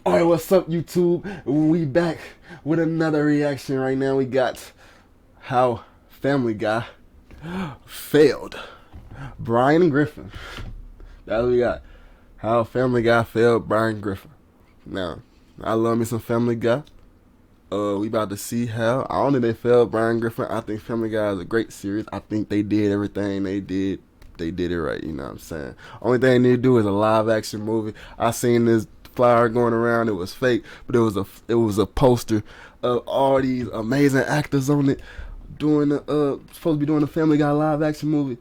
Alright, what's up, YouTube? We back with another reaction right now. We got how Family Guy failed Brian Griffin. That's what we got. How Family Guy failed Brian Griffin. Now, I love me some Family Guy. We about to see how. I don't think they failed Brian Griffin. I think Family Guy is a great series. I think they did everything they did. They did it right, you know what I'm saying? Only thing they need to do is a live action movie. I seen this flyer going around. It was fake, but it was a poster of all these amazing actors on it doing the supposed to be doing the Family Guy live action movie.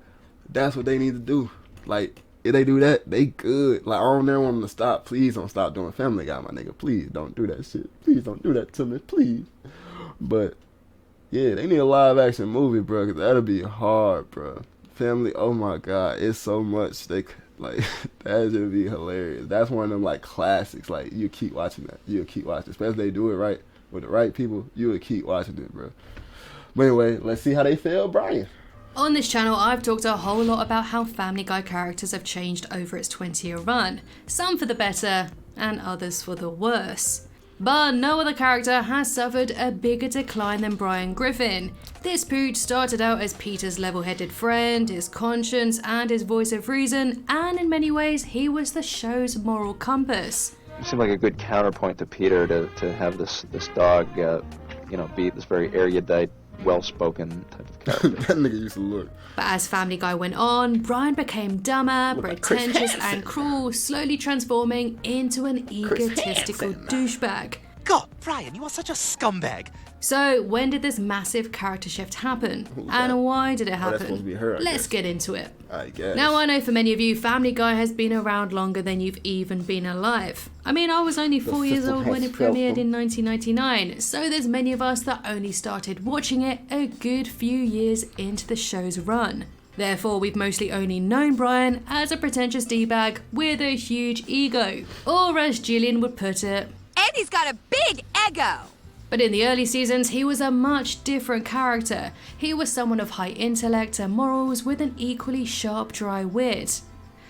That's what they need to do. Like, if they do that, they good. Like, I don't ever want them to stop. Please don't stop doing Family Guy, my nigga. Please don't do that shit. Please don't do that to me, please. But yeah, they need a live action movie, bro, because that'll be hard, bro. Family, oh my god, it's so much they like. That should be hilarious. That's one of them like classics. Like, you keep watching that. You'll keep watching, especially if they do it right with the right people. You will keep watching it, bro. But anyway, let's see how they fail Brian. On this channel, I've talked a whole lot about how Family Guy characters have changed over its 20-year run, some for the better and others for the worse. But no other character has suffered a bigger decline than Brian Griffin. This pooch started out as Peter's level-headed friend, his conscience, and his voice of reason, and in many ways, he was the show's moral compass. It seemed like a good counterpoint to Peter to have this dog, be this very erudite, well-spoken type of character. That nigga used to look. But as Family Guy went on, Brian became dumber, pretentious, and cruel, slowly transforming into an egotistical douchebag. God, Brian, you are such a scumbag. So, when did this massive character shift happen? And why did it happen? That's supposed to be her, Let's get into it. I guess. Now, I know for many of you, Family Guy has been around longer than you've even been alive. I mean, I was only 4 years old when it premiered in 1999, so there's many of us that only started watching it a good few years into the show's run. Therefore, we've mostly only known Brian as a pretentious D-bag with a huge ego. Or as Gillian would put it, Eddie's got a big ego! but in the early seasons, he was a much different character. He was someone of high intellect and morals with an equally sharp, dry wit.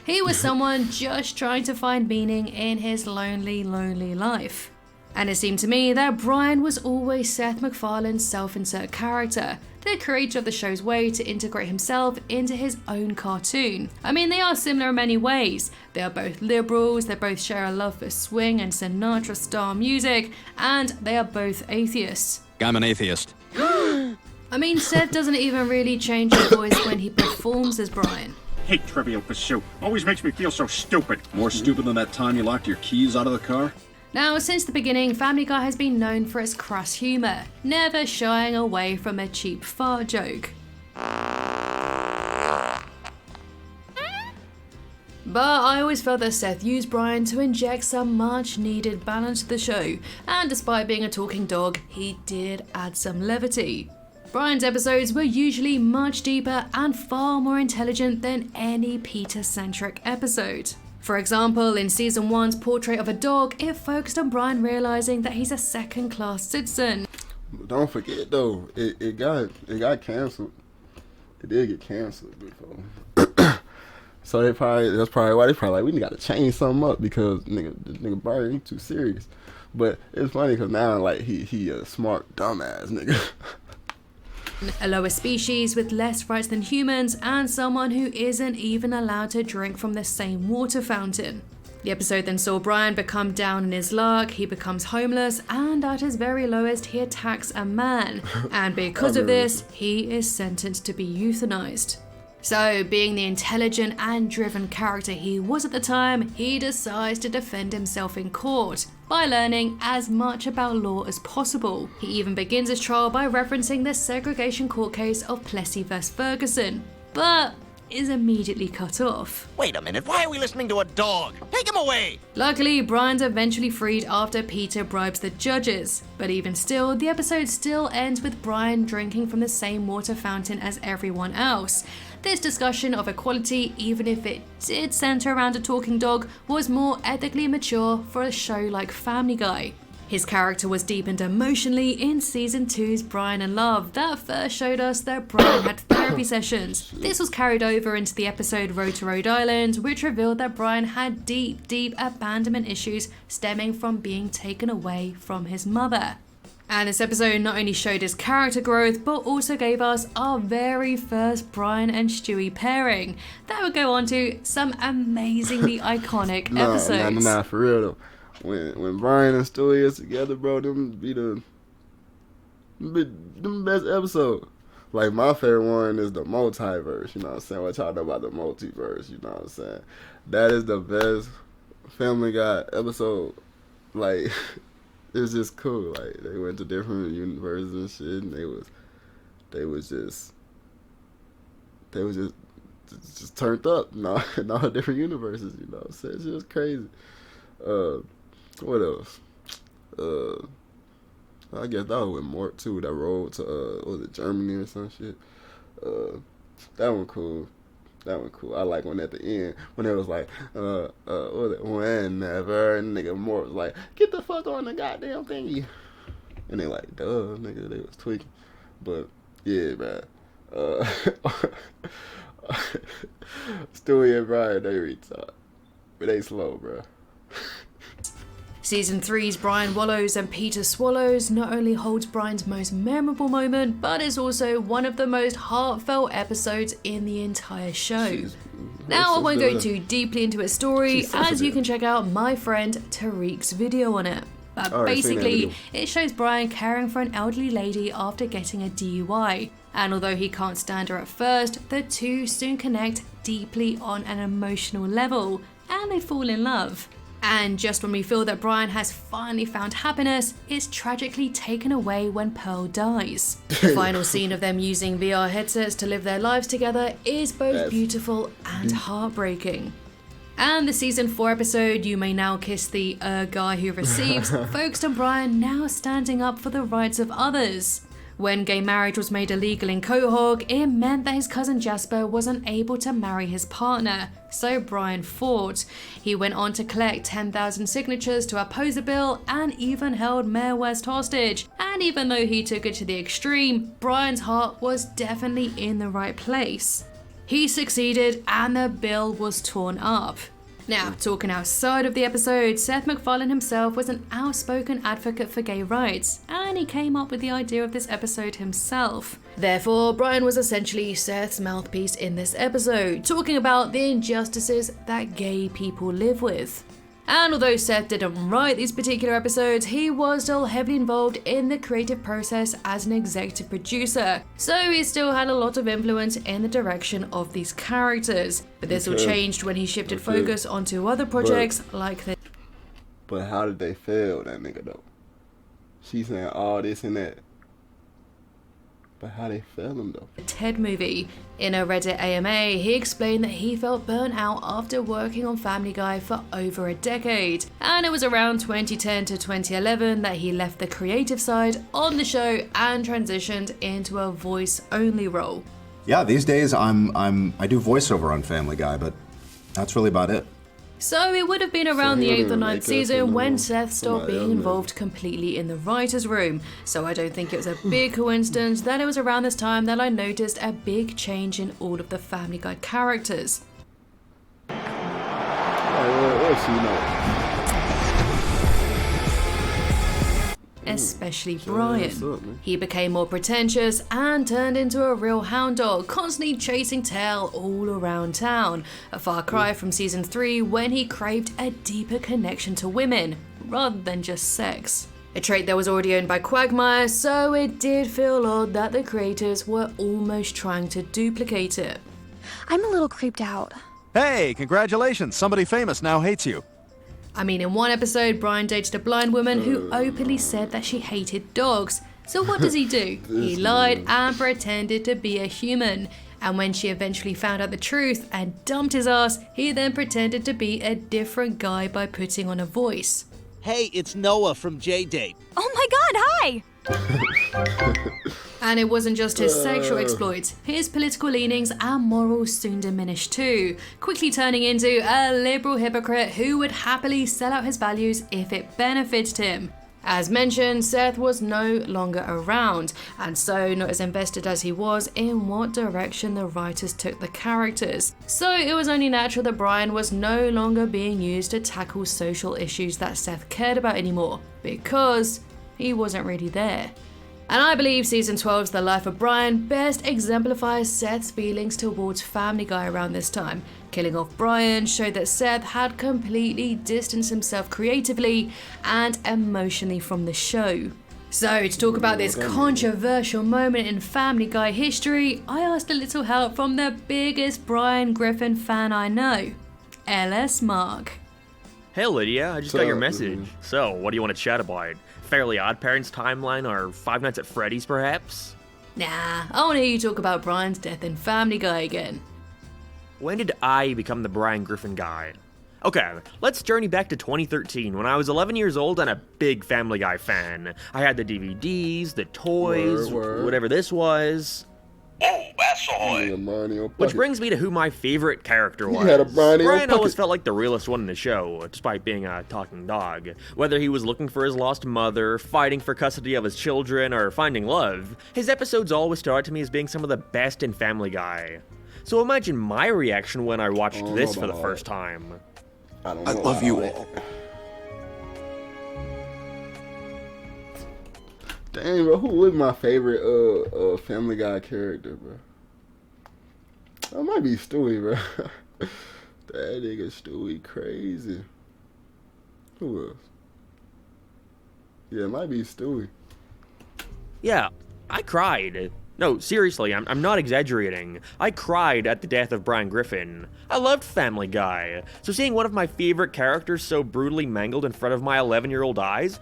He was someone just trying to find meaning in his lonely, lonely life. And it seemed to me that Brian was always Seth MacFarlane's self-insert character, the creator of the show's way to integrate himself into his own cartoon. I mean, they are similar in many ways. They are both liberals, they both share a love for swing and Sinatra style music, and they are both atheists. I'm an atheist. I mean, Seth doesn't even really change his voice when he performs as Brian. Hate Trivial Pursuit. Always makes me feel so stupid. More stupid than that time you locked your keys out of the car? Now, since the beginning, Family Guy has been known for its crass humour, never shying away from a cheap fart joke. But I always felt that Seth used Brian to inject some much needed balance to the show, and despite being a talking dog, he did add some levity. Brian's episodes were usually much deeper and far more intelligent than any Peter-centric episode. For example, in season 1's Portrait of a Dog, it focused on Brian realizing that he's a second-class citizen. Don't forget though, it got canceled. It did get canceled before. So that's probably why they probably like, we gotta change something up because nigga Brian, he too serious. But it's funny because now like he a smart dumbass nigga. A lower species with less rights than humans, and someone who isn't even allowed to drink from the same water fountain. The episode then saw Brian become down in his luck, he becomes homeless, and at his very lowest he attacks a man. And because of this, he is sentenced to be euthanized. So, being the intelligent and driven character he was at the time, he decides to defend himself in court by learning as much about law as possible. He even begins his trial by referencing the segregation court case of Plessy vs. Ferguson, but is immediately cut off. Wait a minute, why are we listening to a dog? Take him away! Luckily, Brian's eventually freed after Peter bribes the judges, but even still, the episode still ends with Brian drinking from the same water fountain as everyone else. This discussion of equality, even if it did center around a talking dog, was more ethically mature for a show like Family Guy. His character was deepened emotionally in Season 2's Brian in Love that first showed us that Brian had therapy sessions. This was carried over into the episode Road to Rhode Island, which revealed that Brian had deep abandonment issues stemming from being taken away from his mother. And this episode not only showed his character growth, but also gave us our very first Brian and Stewie pairing that would go on to some amazingly iconic episodes. Nah, for real though. When Brian and Stewie is together, bro, them be the best episode. Like, my favorite one is the multiverse, you know what I'm saying? What y'all know about the multiverse, you know what I'm saying? That is the best Family Guy episode. Like, it's just cool. Like, they went to different universes and shit, and they was just turned up in all different universes, you know what I'm saying? It's just crazy. What else? I guess that was with Mort too. That road to was it Germany or some shit? That one cool. I like when at the end when it was like, what was it? Whenever nigga Mort was like, get the fuck on the goddamn thingy, and they like, duh, nigga, they was tweaking. But yeah, man. Stewie and Brian, they retard, but they slow, bro. Season 3's Brian Wallows and Peter Swallows not only holds Brian's most memorable moment, but is also one of the most heartfelt episodes in the entire show. Now I won't go too deeply into its story, as you can check out my friend Tariq's video on it. But basically, it shows Brian caring for an elderly lady after getting a DUI. And although he can't stand her at first, the two soon connect deeply on an emotional level, and they fall in love. And just when we feel that Brian has finally found happiness, it's tragically taken away when Pearl dies. The final scene of them using VR headsets to live their lives together is both beautiful and heartbreaking. And the season 4 episode, You May Now Kiss the Guy Who Receives, focused on Brian now standing up for the rights of others. When gay marriage was made illegal in Quahog, it meant that his cousin Jasper wasn't able to marry his partner, so Brian fought. He went on to collect 10,000 signatures to oppose the bill and even held Mayor West hostage. And even though he took it to the extreme, Brian's heart was definitely in the right place. He succeeded and the bill was torn up. Now, talking outside of the episode, Seth MacFarlane himself was an outspoken advocate for gay rights, and he came up with the idea of this episode himself. Therefore, Brian was essentially Seth's mouthpiece in this episode, talking about the injustices that gay people live with. And although Seth didn't write these particular episodes, he was still heavily involved in the creative process as an executive producer, so he still had a lot of influence in the direction of these characters. But this all changed when he shifted focus onto other projects like this. But how did they fail that nigga though? She's saying all this and that. But how they fail him though? Ted movie. In a Reddit AMA, he explained that he felt burnt out after working on Family Guy for over a decade, and it was around 2010 to 2011 that he left the creative side on the show and transitioned into a voice-only role. Yeah, these days I do voiceover on Family Guy, but that's really about it. So it would have been around the 8th or 9th season when Seth stopped being involved completely in the writer's room. So I don't think it was a big coincidence that it was around this time that I noticed a big change in all of the Family Guy characters. Especially Brian. He became more pretentious and turned into a real hound dog, constantly chasing tail all around town. A far cry from season 3 when he craved a deeper connection to women, rather than just sex. A trait that was already owned by Quagmire, so it did feel odd that the creators were almost trying to duplicate it. I'm a little creeped out. Hey, congratulations, somebody famous now hates you. I mean, in one episode, Brian dated a blind woman who openly said that she hated dogs. So what does he do? He lied and pretended to be a human. And when she eventually found out the truth and dumped his ass, he then pretended to be a different guy by putting on a voice. Hey, it's Noah from J-Date. Oh my god, hi! And it wasn't just his sexual exploits, his political leanings and morals soon diminished too, quickly turning into a liberal hypocrite who would happily sell out his values if it benefited him. As mentioned, Seth was no longer around, and so not as invested as he was in what direction the writers took the characters. So it was only natural that Brian was no longer being used to tackle social issues that Seth cared about anymore, because he wasn't really there. And I believe season 12's The Life of Brian best exemplifies Seth's feelings towards Family Guy around this time. Killing off Brian showed that Seth had completely distanced himself creatively and emotionally from the show. So to talk about this controversial moment in Family Guy history, I asked a little help from the biggest Brian Griffin fan I know, LS Mark. Hey Lydia, I just got your message. So, what do you want to chat about? Fairly Odd Parents timeline or Five Nights at Freddy's perhaps? Nah, I want to hear you talk about Brian's death in Family Guy again. When did I become the Brian Griffin guy? Okay, let's journey back to 2013 when I was 11 years old and a big Family Guy fan. I had the DVDs, the toys, whatever this was. Oh, that's ahoy! Which brings me to who my favorite character was. Brian always felt like the realest one in the show, despite being a talking dog. Whether he was looking for his lost mother, fighting for custody of his children, or finding love, his episodes always stood out to me as being some of the best in Family Guy. So imagine my reaction when I watched this for the first time. I love you all. Dang, bro, who was my favorite Family Guy character, bro? That might be Stewie, bro. That nigga Stewie crazy. Who else? Yeah, it might be Stewie. Yeah, I cried. No, seriously, I'm not exaggerating. I cried at the death of Brian Griffin. I loved Family Guy, so seeing one of my favorite characters so brutally mangled in front of my 11-year-old eyes,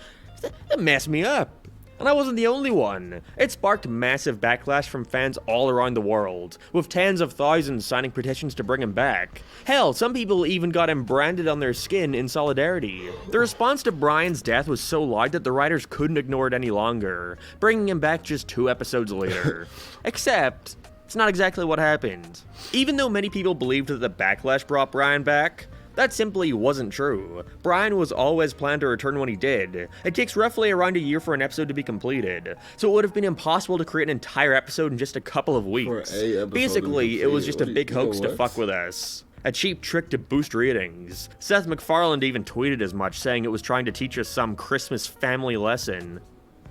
that messed me up. And I wasn't the only one. It sparked massive backlash from fans all around the world, with tens of thousands signing petitions to bring him back. Hell, some people even got him branded on their skin in solidarity. The response to Brian's death was so loud that the writers couldn't ignore it any longer, bringing him back just 2 episodes later. Except, it's not exactly what happened. Even though many people believed that the backlash brought Brian back, that simply wasn't true. Brian was always planned to return when he did. It takes roughly around a year for an episode to be completed, so it would have been impossible to create an entire episode in just a couple of weeks. Basically, it was just a big hoax to fuck with us. A cheap trick to boost ratings. Seth MacFarlane even tweeted as much, saying it was trying to teach us some Christmas family lesson.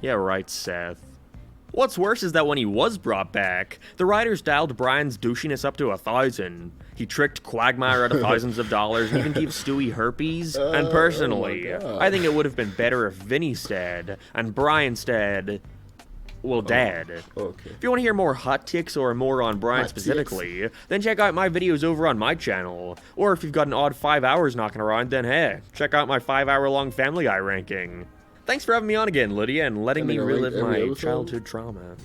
Yeah, right, Seth. What's worse is that when he was brought back, the writers dialed Brian's douchiness up to 1,000. He tricked Quagmire out of thousands of dollars and even gave Stewie herpes. And personally, I think it would have been better if Vinny stayed, and Brian stayed, well, Dad. Okay. If you want to hear more hot takes or more on Brian specifically, then check out my videos over on my channel. Or if you've got an odd 5 hours knocking around, then hey, check out my 5-hour-long Family Guy ranking. Thanks for having me on again, Lydia, and letting me relive my childhood trauma.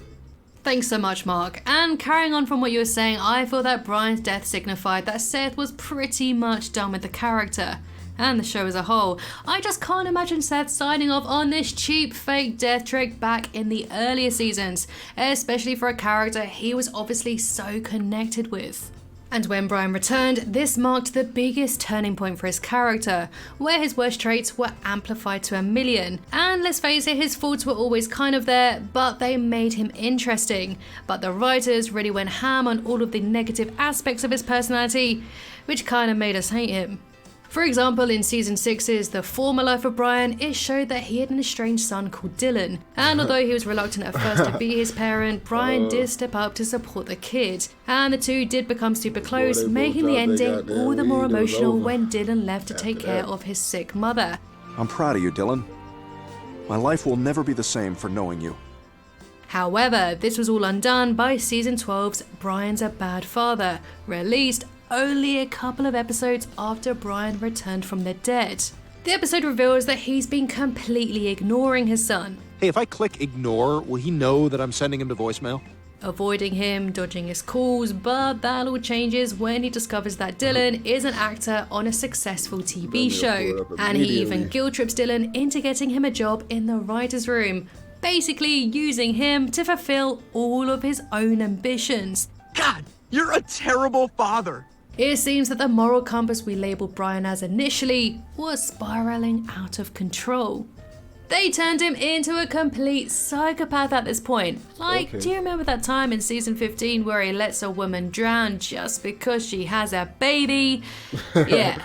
Thanks so much, Mark. And carrying on from what you were saying, I feel that Brian's death signified that Seth was pretty much done with the character and the show as a whole. I just can't imagine Seth signing off on this cheap fake death trick back in the earlier seasons, especially for a character he was obviously so connected with. And when Brian returned, this marked the biggest turning point for his character, where his worst traits were amplified to 1,000,000. And let's face it, his faults were always kind of there, but they made him interesting. But the writers really went ham on all of the negative aspects of his personality, which kind of made us hate him. For example, in season 6's The Former Life of Brian, it showed that he had an estranged son called Dylan, and although he was reluctant at first to be his parent, Brian did step up to support the kid, and the two did become super close, making the ending all the more emotional when Dylan left to take care of his sick mother. I'm proud of you, Dylan. My life will never be the same for knowing you. However, this was all undone by season 12's Brian's a Bad Father, released only a couple of episodes after Brian returned from the dead. The episode reveals that he's been completely ignoring his son. Hey, if I click ignore, will he know that I'm sending him to voicemail? Avoiding him, dodging his calls, but that all changes when he discovers that Dylan is an actor on a successful TV show, and he even guilt trips Dylan into getting him a job in the writer's room, basically using him to fulfill all of his own ambitions. God, you're a terrible father! It seems that the moral compass we labelled Brian as initially was spiralling out of control. They turned him into a complete psychopath at this point. Like, Okay. do you remember that time in season 15 where he lets a woman drown just because she has a baby? Yeah,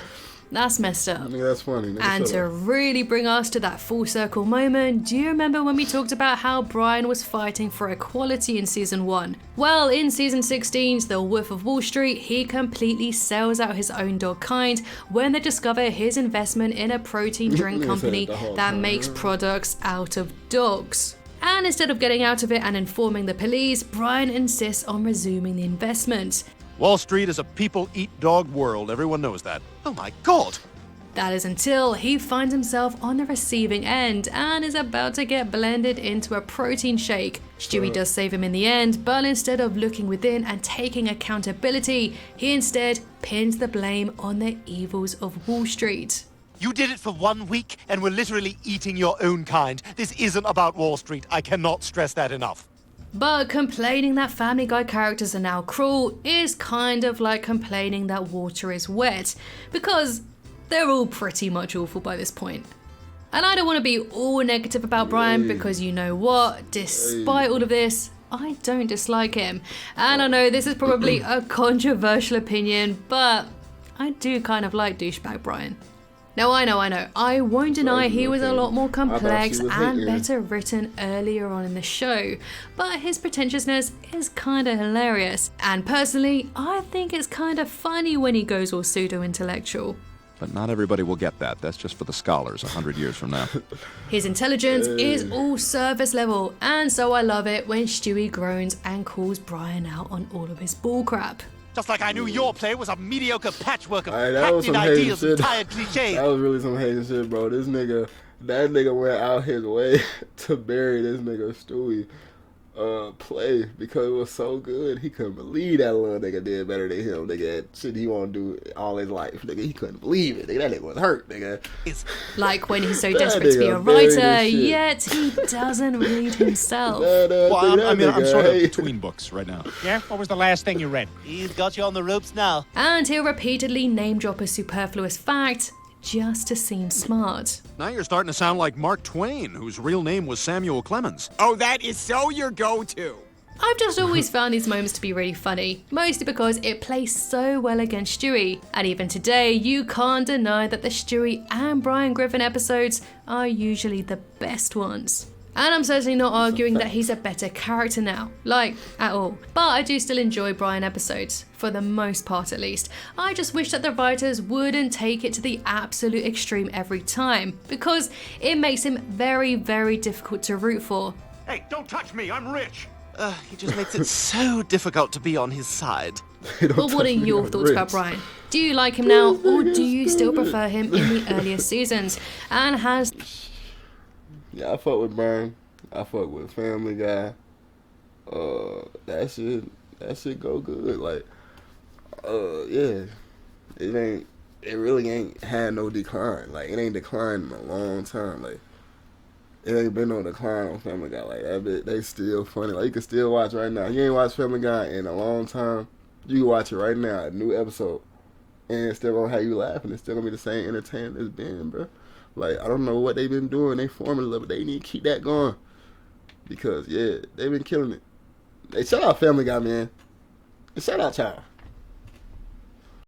that's messed up. I think that's funny. Nigga, And shut to up. really bring us to that full circle moment, do you remember when we talked about how Brian was fighting for equality in season 1? Well, in season 16's The Wolf of Wall Street, he completely sells out his own dog kind when they discover his investment in a protein drink Nigga said company it the whole that time. makes products out of dogs. And instead of getting out of it and informing the police, Brian insists on resuming the investment. Wall Street is a people-eat-dog world. Everyone knows that. Oh my God! That is until he finds himself on the receiving end and is about to get blended into a protein shake. Stewie does save him in the end, but instead of looking within and taking accountability, he instead pins the blame on the evils of Wall Street. You did it for 1 week, and we're literally eating your own kind. This isn't about Wall Street. I cannot stress that enough. But complaining that Family Guy characters are now cruel is kind of like complaining that water is wet, because they're all pretty much awful by this point. And I don't want to be all negative about Brian because you know what, despite all of this, I don't dislike him. And I know this is probably a controversial opinion, but I do kind of like douchebag Brian. Now I know, I won't deny he was a lot more complex and better written earlier on in the show, but his pretentiousness is kinda hilarious, and personally, I think it's kinda funny when he goes all pseudo-intellectual. But not everybody will get that. That's just for the scholars 100 years from now. His intelligence is all surface level, and so I love it when Stewie groans and calls Brian out on all of his bullcrap. Just like I knew your play was a mediocre patchwork of That was hackneyed some hating ideas and shit. tired cliches. That was really some hating shit, bro. That nigga went out his way to bury this nigga Stewie play because it was so good. He couldn't believe that little nigga did better than him. Nigga, that shit he want to do all his life. Nigga, he couldn't believe it. Nigga, that nigga was hurt, nigga. Like when he's so That desperate to be a nigga buried writer, his shit. yet he doesn't read himself. I'm sort of between books right now. Yeah? What was the last thing you read? He's got you on the ropes now. And he'll repeatedly name drop a superfluous fact just to seem smart. Now you're starting to sound like Mark Twain, whose real name was Samuel Clemens. Oh, that is so your go-to. I've just always found these moments to be really funny, mostly because it plays so well against Stewie. And even today, you can't deny that the Stewie and Brian Griffin episodes are usually the best ones. And I'm certainly not arguing that he's a better character now, like, at all. But I do still enjoy Brian episodes, for the most part at least. I just wish that the writers wouldn't take it to the absolute extreme every time, because it makes him very, very difficult to root for. Hey, don't touch me. I'm rich. He just makes it so difficult to be on his side. But what are your thoughts about Brian? Do you like him now, or do you still prefer him in the earlier seasons? And has... Yeah, I fuck with Brian. I fuck with Family Guy. That shit go good. Like, yeah. It really ain't had no decline. Like, it ain't declined in a long time. Like, it ain't been no decline on Family Guy. Like, that bit, they still funny. Like, you can still watch right now. You ain't watched Family Guy in a long time. You can watch it right now, a new episode. And it's still gonna have you laughing. It's still gonna be the same entertainment it's been, bro. Like, I don't know what they've been doing. They formula, but they need to keep that going. Because, yeah, they've been killing it. Hey, shout out Family Guy, man. And shout out y'all.